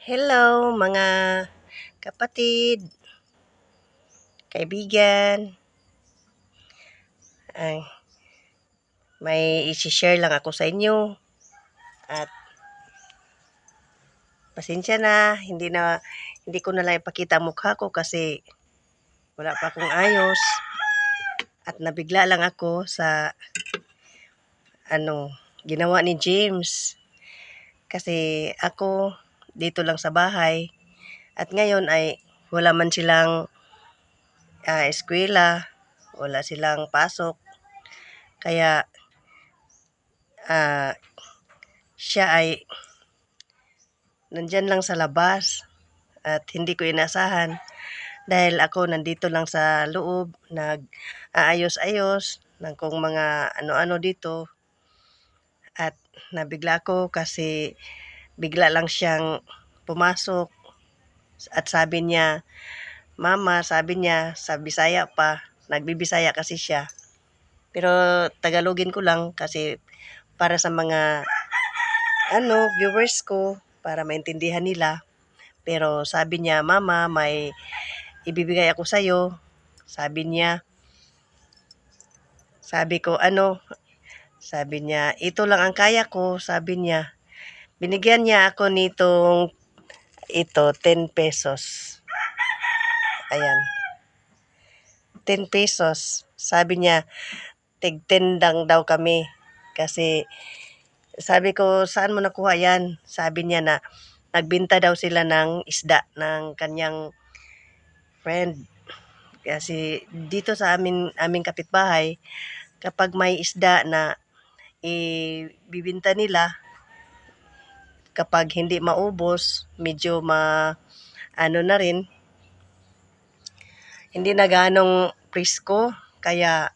Hello mga kapatid, kaibigan. Ay, may isi-share lang ako sa inyo. At pasensya na, hindi ko na lang ipakita ang mukha ko kasi wala pa akong ayos. At nabigla lang ako sa ginawa ni James. Kasi ako dito lang sa bahay. At ngayon ay wala man silang eskwela, wala silang pasok. Kaya ah, siya ay nandyan lang sa labas at hindi ko inasahan dahil ako nandito lang sa loob nag-aayos-ayos ng kung mga ano-ano dito at nabigla ko kasi bigla lang siyang pumasok at sabi niya, Mama, sabi niya sa Bisaya pa, nagbibisaya kasi siya. Pero Tagalogin ko lang kasi para sa mga viewers ko para maintindihan nila. Pero sabi niya, Mama, may ibibigay ako sa'yo. Sabi niya, sabi ko, Sabi niya, ito lang ang kaya ko. Sabi niya, binigyan niya ako nitong 10 pesos. Ayan, 10 pesos. Sabi niya, tig-10 lang daw kami. Kasi sabi ko, saan mo nakuha yan? Sabi niya na nagbinta daw sila ng isda ng kanyang friend. Kasi dito sa aming kapitbahay, kapag may isda na ibibinta nila, kapag hindi maubos, medyo na rin, hindi na ganong presko, kaya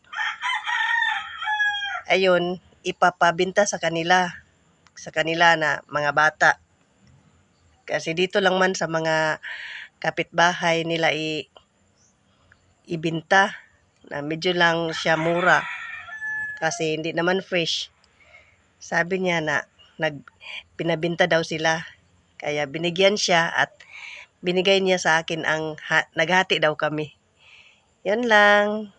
ayun, ipapabinta sa kanila na mga bata. Kasi dito lang man sa mga kapitbahay nila ibinta na medyo lang siya mura kasi hindi naman fresh. Sabi niya na pinabinta daw sila. Kaya binigyan siya at binigay niya sa akin naghati daw kami. Yan lang.